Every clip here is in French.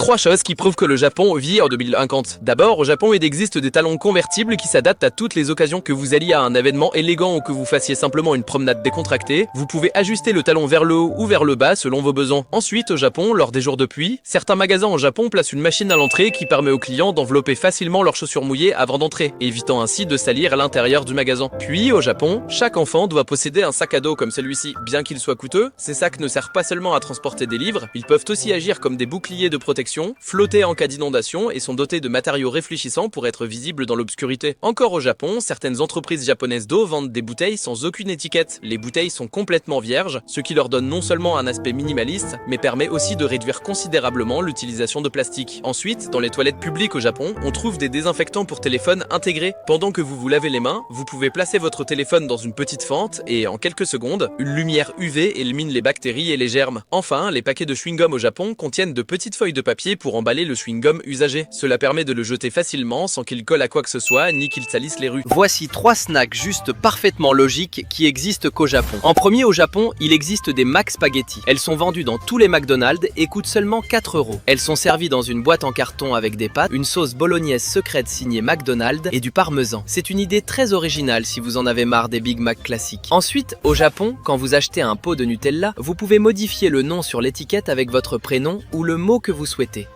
3 choses qui prouvent que le Japon vit en 2050. D'abord, au Japon, il existe des talons convertibles qui s'adaptent à toutes les occasions. Que vous alliez à un événement élégant ou que vous fassiez simplement une promenade décontractée, vous pouvez ajuster le talon vers le haut ou vers le bas selon vos besoins. Ensuite, au Japon, lors des jours de pluie, certains magasins au Japon placent une machine à l'entrée qui permet aux clients d'envelopper facilement leurs chaussures mouillées avant d'entrer, évitant ainsi de salir à l'intérieur du magasin. Puis, au Japon, chaque enfant doit posséder un sac à dos comme celui-ci. Bien qu'il soit coûteux, ces sacs ne servent pas seulement à transporter des livres, ils peuvent aussi agir comme des boucliers de protection, flotter en cas d'inondation et sont dotés de matériaux réfléchissants pour être visibles dans l'obscurité. Encore au Japon, certaines entreprises japonaises d'eau vendent des bouteilles sans aucune étiquette. Les bouteilles sont complètement vierges, ce qui leur donne non seulement un aspect minimaliste, mais permet aussi de réduire considérablement l'utilisation de plastique. Ensuite, dans les toilettes publiques au Japon, on trouve des désinfectants pour téléphone intégrés. Pendant que vous vous lavez les mains, vous pouvez placer votre téléphone dans une petite fente et, en quelques secondes, une lumière UV élimine les bactéries et les germes. Enfin, les paquets de chewing-gum au Japon contiennent de petites feuilles de papier pour emballer le chewing-gum usagé. Cela permet de le jeter facilement sans qu'il colle à quoi que ce soit ni qu'il salisse les rues. Voici 3 snacks juste parfaitement logiques qui existent qu'au Japon. En premier, au Japon, il existe des Mac Spaghetti. Elles sont vendues dans tous les McDonald's et coûtent seulement 4 €. Elles sont servies dans une boîte en carton avec des pâtes, une sauce bolognaise secrète signée McDonald's et du parmesan. C'est une idée très originale si vous en avez marre des Big Mac classiques. Ensuite, au Japon, quand vous achetez un pot de Nutella, vous pouvez modifier le nom sur l'étiquette avec votre prénom ou le mot que vous souhaitez.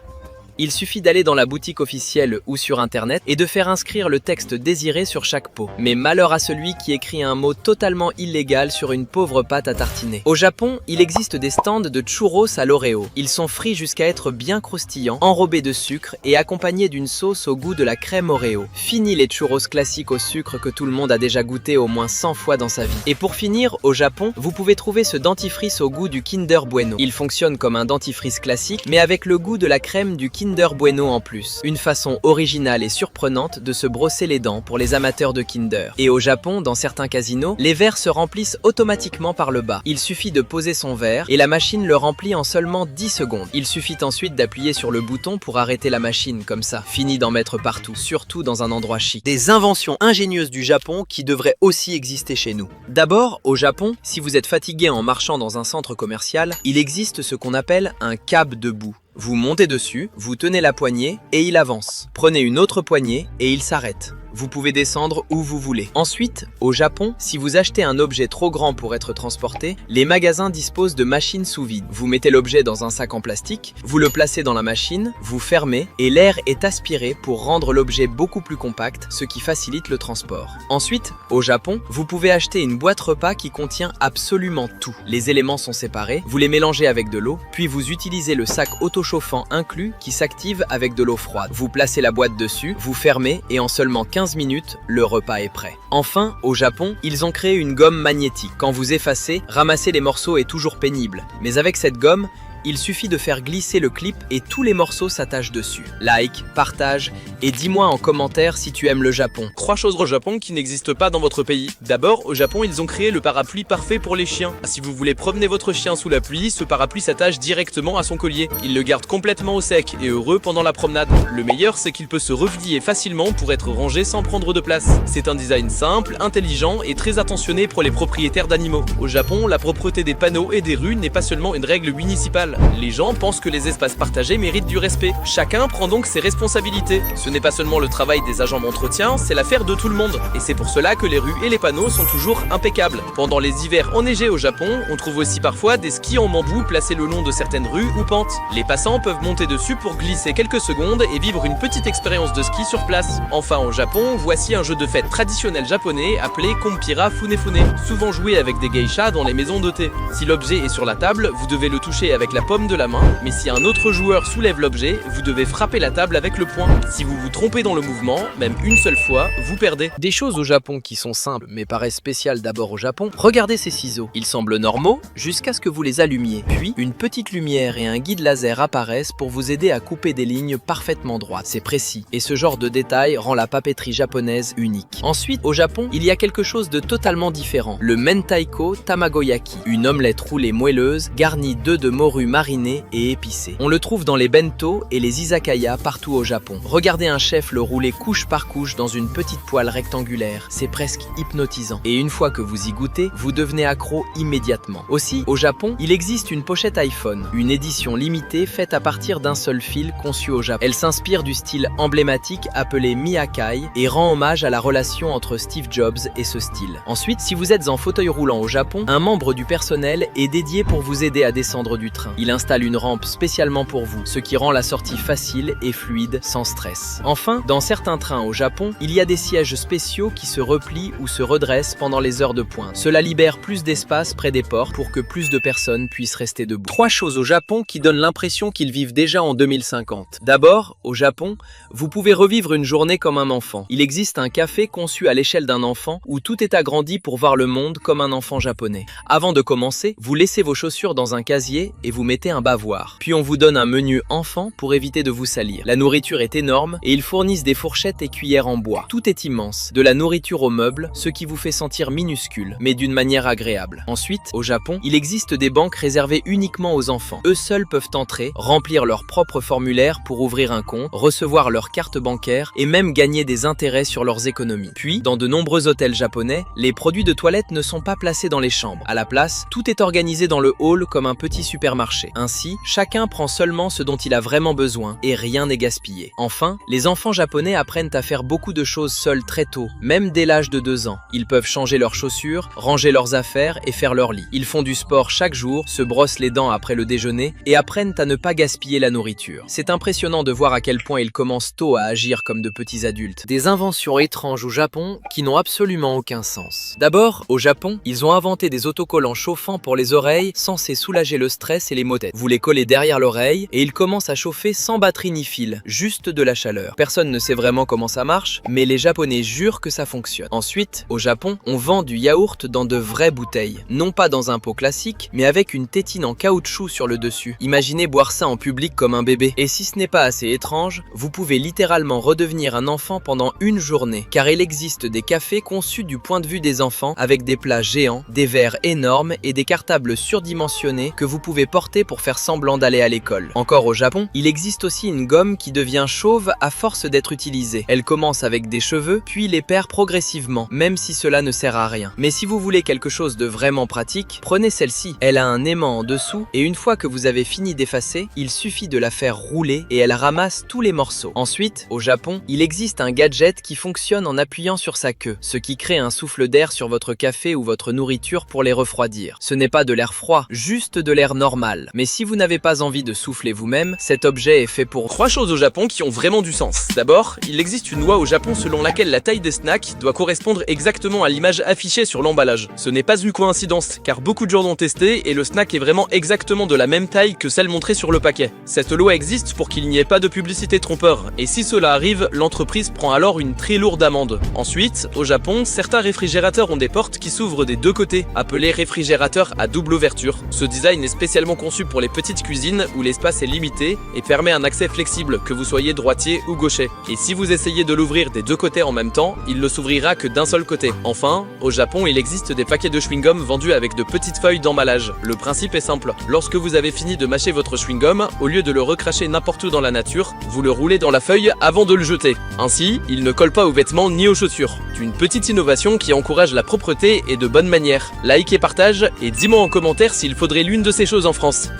Il suffit d'aller dans la boutique officielle ou sur internet et de faire inscrire le texte désiré sur chaque pot. Mais malheur à celui qui écrit un mot totalement illégal sur une pauvre pâte à tartiner. Au Japon, il existe des stands de churros à l'Oreo. Ils sont frits jusqu'à être bien croustillants, enrobés de sucre et accompagnés d'une sauce au goût de la crème Oreo. Fini les churros classiques au sucre que tout le monde a déjà goûté au moins 100 fois dans sa vie. Et pour finir, au Japon, vous pouvez trouver ce dentifrice au goût du Kinder Bueno. Il fonctionne comme un dentifrice classique, mais avec le goût de la crème du Kinder Bueno en plus. Une façon originale et surprenante de se brosser les dents pour les amateurs de Kinder. Et au Japon, dans certains casinos, les verres se remplissent automatiquement par le bas. Il suffit de poser son verre et la machine le remplit en seulement 10 secondes. Il suffit ensuite d'appuyer sur le bouton pour arrêter la machine comme ça. Fini d'en mettre partout, surtout dans un endroit chic. Des inventions ingénieuses du Japon qui devraient aussi exister chez nous. D'abord, au Japon, si vous êtes fatigué en marchant dans un centre commercial, il existe ce qu'on appelle un cab debout. Vous montez dessus, vous tenez la poignée et il avance. Prenez une autre poignée et il s'arrête. Vous pouvez descendre où vous voulez. Ensuite, au Japon, si vous achetez un objet trop grand pour être transporté, les magasins disposent de machines sous vide. Vous mettez l'objet dans un sac en plastique, vous le placez dans la machine, vous fermez et l'air est aspiré pour rendre l'objet beaucoup plus compact, ce qui facilite le transport. Ensuite, au Japon, vous pouvez acheter une boîte repas qui contient absolument tout. Les éléments sont séparés, vous les mélangez avec de l'eau, puis vous utilisez le sac auto-chauffant inclus qui s'active avec de l'eau froide. Vous placez la boîte dessus, vous fermez et en seulement 15 minutes, le repas est prêt. Enfin, au Japon, ils ont créé une gomme magnétique. Quand vous effacez, ramasser les morceaux est toujours pénible. Mais avec cette gomme, il suffit de faire glisser le clip et tous les morceaux s'attachent dessus. Like, partage et dis-moi en commentaire si tu aimes le Japon. 3 choses au Japon qui n'existent pas dans votre pays. D'abord, au Japon, ils ont créé le parapluie parfait pour les chiens. Si vous voulez promener votre chien sous la pluie, ce parapluie s'attache directement à son collier. Il le garde complètement au sec et heureux pendant la promenade. Le meilleur, c'est qu'il peut se replier facilement pour être rangé sans prendre de place. C'est un design simple, intelligent et très attentionné pour les propriétaires d'animaux. Au Japon, la propreté des panneaux et des rues n'est pas seulement une règle municipale. Les gens pensent que les espaces partagés méritent du respect. Chacun prend donc ses responsabilités. Ce n'est pas seulement le travail des agents d'entretien, c'est l'affaire de tout le monde. Et c'est pour cela que les rues et les panneaux sont toujours impeccables. Pendant les hivers enneigés au Japon, on trouve aussi parfois des skis en bambou placés le long de certaines rues ou pentes. Les passants peuvent monter dessus pour glisser quelques secondes et vivre une petite expérience de ski sur place. Enfin au Japon, voici un jeu de fête traditionnel japonais appelé Kompira Funefune, souvent joué avec des geishas dans les maisons de thé. Si l'objet est sur la table, vous devez le toucher avec la paume de la main, mais si un autre joueur soulève l'objet, vous devez frapper la table avec le poing. Si vous vous trompez dans le mouvement, même une seule fois, vous perdez. Des choses au Japon qui sont simples mais paraissent spéciales d'abord au Japon. Regardez ces ciseaux. Ils semblent normaux jusqu'à ce que vous les allumiez. Puis, une petite lumière et un guide laser apparaissent pour vous aider à couper des lignes parfaitement droites. C'est précis. Et ce genre de détail rend la papeterie japonaise unique. Ensuite, au Japon, il y a quelque chose de totalement différent. Le Mentaiko Tamagoyaki. Une omelette roulée moelleuse garnie d'œufs de morue mariné et épicé. On le trouve dans les bento et les izakaya partout au Japon. Regardez un chef le rouler couche par couche dans une petite poêle rectangulaire, c'est presque hypnotisant. Et une fois que vous y goûtez, vous devenez accro immédiatement. Aussi, au Japon, il existe une pochette iPhone, une édition limitée faite à partir d'un seul fil conçu au Japon. Elle s'inspire du style emblématique appelé Miyakai et rend hommage à la relation entre Steve Jobs et ce style. Ensuite, si vous êtes en fauteuil roulant au Japon, un membre du personnel est dédié pour vous aider à descendre du train. Il installe une rampe spécialement pour vous, ce qui rend la sortie facile et fluide sans stress. Enfin, dans certains trains au Japon, il y a des sièges spéciaux qui se replient ou se redressent pendant les heures de pointe. Cela libère plus d'espace près des portes pour que plus de personnes puissent rester debout. 3 choses au Japon qui donnent l'impression qu'ils vivent déjà en 2050. D'abord, au Japon, vous pouvez revivre une journée comme un enfant. Il existe un café conçu à l'échelle d'un enfant où tout est agrandi pour voir le monde comme un enfant japonais. Avant de commencer, vous laissez vos chaussures dans un casier et vous mettez un bavoir. Puis on vous donne un menu enfant pour éviter de vous salir. La nourriture est énorme et ils fournissent des fourchettes et cuillères en bois. Tout est immense, de la nourriture aux meubles, ce qui vous fait sentir minuscule, mais d'une manière agréable. Ensuite, au Japon, il existe des banques réservées uniquement aux enfants. Eux seuls peuvent entrer, remplir leur propre formulaire pour ouvrir un compte, recevoir leur carte bancaire et même gagner des intérêts sur leurs économies. Puis, dans de nombreux hôtels japonais, les produits de toilette ne sont pas placés dans les chambres. À la place, tout est organisé dans le hall comme un petit supermarché. Ainsi, chacun prend seulement ce dont il a vraiment besoin et rien n'est gaspillé. Enfin, les enfants japonais apprennent à faire beaucoup de choses seuls très tôt, même dès l'âge de 2 ans. Ils peuvent changer leurs chaussures, ranger leurs affaires et faire leur lit. Ils font du sport chaque jour, se brossent les dents après le déjeuner et apprennent à ne pas gaspiller la nourriture. C'est impressionnant de voir à quel point ils commencent tôt à agir comme de petits adultes. Des inventions étranges au Japon qui n'ont absolument aucun sens. D'abord, au Japon, ils ont inventé des autocollants chauffants pour les oreilles censés soulager le stress et les maux de tête. Vous les collez derrière l'oreille et ils commencent à chauffer sans batterie ni fil, juste de la chaleur. Personne ne sait vraiment comment ça marche, mais les Japonais jurent que ça fonctionne. Ensuite, au Japon, on vend du yaourt dans de vraies bouteilles. Non pas dans un pot classique, mais avec une tétine en caoutchouc sur le dessus. Imaginez boire ça en public comme un bébé. Et si ce n'est pas assez étrange, vous pouvez littéralement redevenir un enfant pendant une journée, car il existe des cafés conçus du point de vue des enfants, avec des plats géants, des verres énormes et des cartables surdimensionnés que vous pouvez porter pour faire semblant d'aller à l'école. Encore au Japon, il existe aussi une gomme qui devient chauve à force d'être utilisée. Elle commence avec des cheveux, puis les perd progressivement, même si cela ne sert à rien. Mais si vous voulez quelque chose de vraiment pratique, prenez celle-ci. Elle a un aimant en dessous, et une fois que vous avez fini d'effacer, il suffit de la faire rouler et elle ramasse tous les morceaux. Ensuite, au Japon, il existe un gadget qui fonctionne en appuyant sur sa queue, ce qui crée un souffle d'air sur votre café ou votre nourriture pour les refroidir. Ce n'est pas de l'air froid, juste de l'air normal. Mais si vous n'avez pas envie de souffler vous-même, cet objet est fait pour... 3 choses au Japon qui ont vraiment du sens. D'abord, il existe une loi au Japon selon laquelle la taille des snacks doit correspondre exactement à l'image affichée sur l'emballage. Ce n'est pas une coïncidence, car beaucoup de gens l'ont testé et le snack est vraiment exactement de la même taille que celle montrée sur le paquet. Cette loi existe pour qu'il n'y ait pas de publicité trompeur, et si cela arrive, l'entreprise prend alors une très lourde amende. Ensuite, au Japon, certains réfrigérateurs ont des portes qui s'ouvrent des 2 côtés, appelés réfrigérateurs à double ouverture. Ce design est spécialement conçu pour les petites cuisines où l'espace est limité et permet un accès flexible, que vous soyez droitier ou gaucher. Et si vous essayez de l'ouvrir des 2 côtés en même temps, il ne s'ouvrira que d'un seul côté. Enfin, au Japon, il existe des paquets de chewing-gum vendus avec de petites feuilles d'emballage. Le principe est simple. Lorsque vous avez fini de mâcher votre chewing-gum, au lieu de le recracher n'importe où dans la nature, vous le roulez dans la feuille avant de le jeter. Ainsi, il ne colle pas aux vêtements ni aux chaussures. Une petite innovation qui encourage la propreté et de bonnes manières. Like et partage, et dis-moi en commentaire s'il faudrait l'une de ces choses en France.